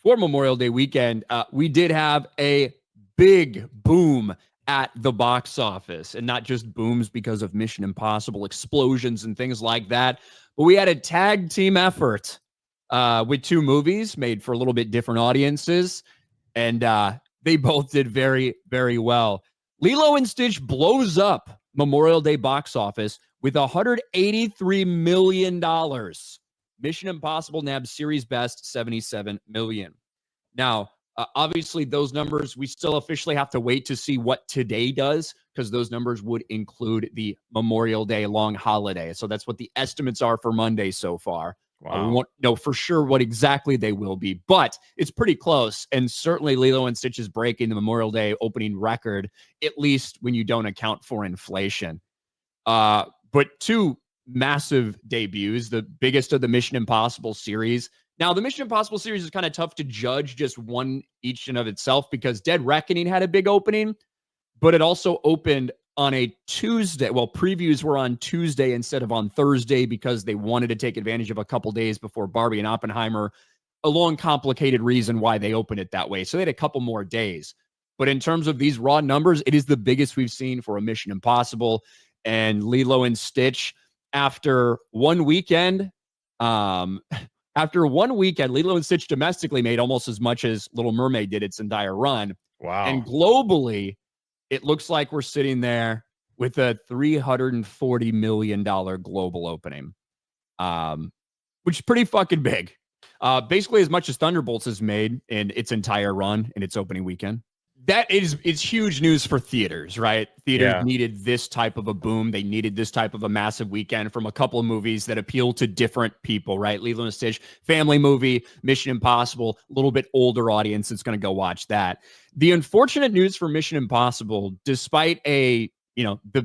for Memorial Day weekend, we did have a big boom at the box office, and not just booms because of Mission Impossible explosions and things like that, but we had a tag team effort with two movies made for a little bit different audiences, and they both did very, very well. Lilo and Stitch blows up Memorial Day box office with $183 million. Mission Impossible nabs series best $77 million. Now, obviously, those numbers, we still officially have to wait to see what today does, because those numbers would include the Memorial Day long holiday. So that's what the estimates are for Monday so far. Wow. We won't know for sure what exactly they will be, but it's pretty close. And certainly Lilo and Stitch is breaking the Memorial Day opening record, at least when you don't account for inflation. But two massive debuts, the biggest of the Mission Impossible series. Now, the Mission Impossible series is kind of tough to judge just one each and of itself, because Dead Reckoning had a big opening, but it also opened on a Tuesday. Well, previews were on Tuesday instead of on Thursday because they wanted to take advantage of a couple days before Barbie and Oppenheimer. A long, complicated reason why they opened it that way. So they had a couple more days. But in terms of these raw numbers, it is the biggest we've seen for a Mission Impossible. And Lilo and Stitch, after one weekend, Lilo and Stitch domestically made almost as much as Little Mermaid did its entire run. Wow. And globally, it looks like we're sitting there with a $340 million global opening, which is pretty fucking big. Basically as much as Thunderbolts has made in its entire run in its opening weekend. It's huge news for theaters, right? Theaters needed this type of a boom. They needed this type of a massive weekend from a couple of movies that appeal to different people, right? Lilo and Stitch, family movie, Mission Impossible, a little bit older audience that's going to go watch that. The unfortunate news for Mission Impossible, despite the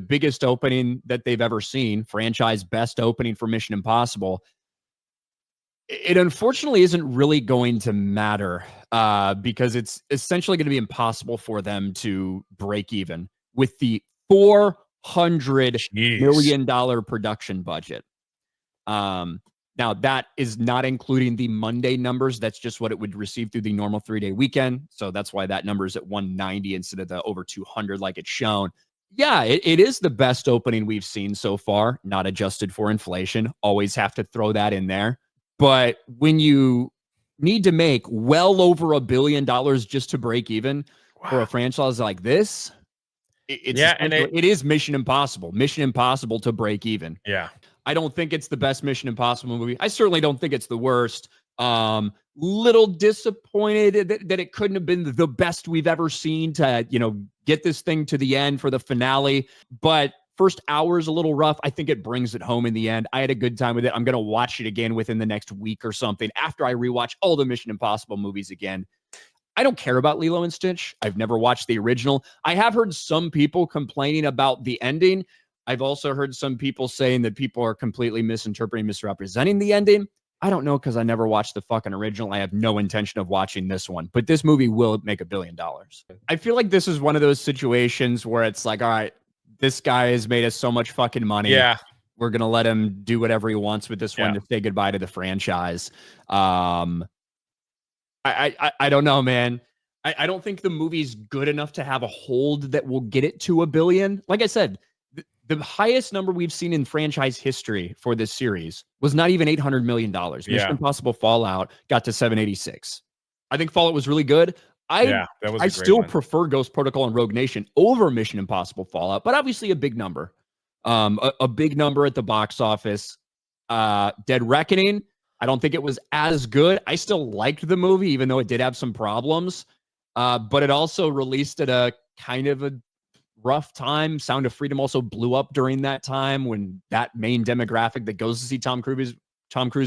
biggest opening that they've ever seen, franchise best opening for Mission Impossible, it unfortunately isn't really going to matter because it's essentially going to be impossible for them to break even with the $400 million production budget. Now, that is not including the Monday numbers. That's just what it would receive through the normal 3-day weekend. So that's why that number is at 190 instead of the over 200 like it's shown. Yeah, it is the best opening we've seen so far, not adjusted for inflation. Always have to throw that in there. But when you need to make well over $1 billion just to break even for a franchise like this, it is Mission Impossible. Mission Impossible to break even. Yeah. I don't think it's the best Mission Impossible movie. I certainly don't think it's the worst. Little disappointed that it couldn't have been the best we've ever seen to, get this thing to the end for the finale. But first hour is a little rough. I think it brings it home in the end. I had a good time with it. I'm going to watch it again within the next week or something after I rewatch all the Mission Impossible movies again. I don't care about Lilo and Stitch. I've never watched the original. I have heard some people complaining about the ending. I've also heard some people saying that people are completely misinterpreting, misrepresenting the ending. I don't know, because I never watched the fucking original. I have no intention of watching this one, but this movie will make $1 billion. I feel like this is one of those situations where it's like, all right, this guy has made us so much fucking money. Yeah. We're going to let him do whatever he wants with this one to say goodbye to the franchise. I don't know, man. I don't think the movie's good enough to have a hold that will get it to $1 billion. Like I said, the highest number we've seen in franchise history for this series was not even $800 million. Mission Impossible Fallout got to 786. I think Fallout was really good. I still prefer Ghost Protocol and Rogue Nation over Mission Impossible Fallout, but obviously a big number. A big number at the box office. Dead Reckoning, I don't think it was as good. I still liked the movie, even though it did have some problems. But it also released at a kind of a rough time. Sound of Freedom also blew up during that time when that main demographic that goes to see Tom Cruise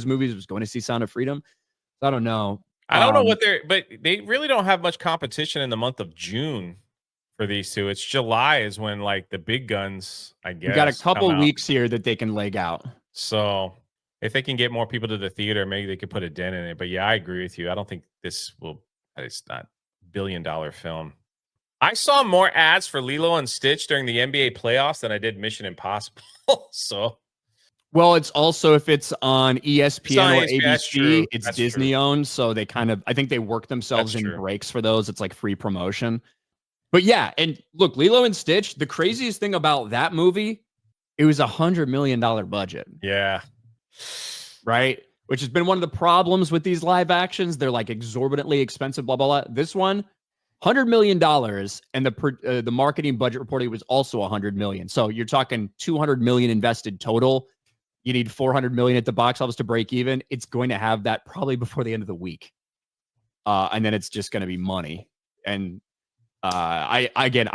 movies was going to see Sound of Freedom. So I don't know. I don't know but they really don't have much competition in the month of June for these two. It's July is when like the big guns, I guess. You got a couple weeks here that they can leg out. So if they can get more people to the theater, maybe they could put a dent in it. But yeah, I agree with you. I don't think it's not $1 billion film. I saw more ads for Lilo and Stitch during the NBA playoffs than I did Mission Impossible. So Well, it's also if it's on ESPN or ESPN, that's ABC, true. it's That's Disney true. owned. So they kind of, I think they work themselves That's in true. breaks for those. It's like free promotion. But yeah, and look, Lilo and Stitch, the craziest thing about that movie, it was $100 million budget. Yeah. Right? Which has been one of the problems with these live actions. They're like exorbitantly expensive, blah, blah, blah. This one, $100 million, and the marketing budget reporting was also $100 million. So you're talking $200 million invested total. You need $400 million at the box office to break even. It's going to have that probably before the end of the week. And then it's just going to be money. And I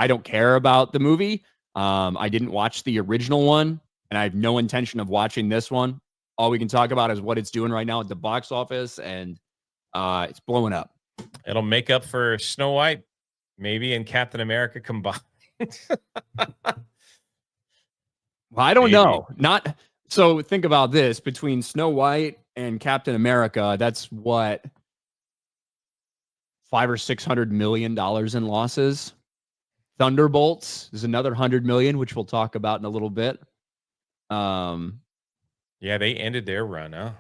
don't care about the movie. I didn't watch the original one, and I have no intention of watching this one. All we can talk about is what it's doing right now at the box office, and it's blowing up. It'll make up for Snow White, maybe, and Captain America combined. Well, I don't know. Not so. Think about this: between Snow White and Captain America, that's what $500 or $600 million in losses. Thunderbolts is another 100 million, which we'll talk about in a little bit. Yeah, they ended their run, huh?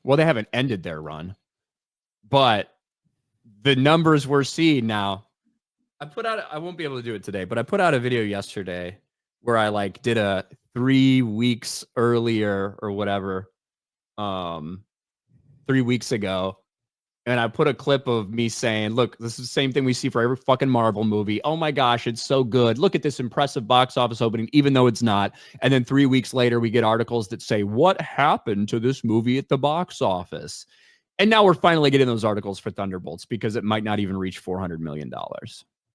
Well, they haven't ended their run, but the numbers we're seeing now. I won't be able to do it today, but I put out a video yesterday where I like did a 3 weeks earlier or whatever, 3 weeks ago. And I put a clip of me saying, look, this is the same thing we see for every fucking Marvel movie. Oh my gosh, it's so good. Look at this impressive box office opening, even though it's not. And then 3 weeks later, we get articles that say, what happened to this movie at the box office? And now we're finally getting those articles for Thunderbolts because it might not even reach $400 million.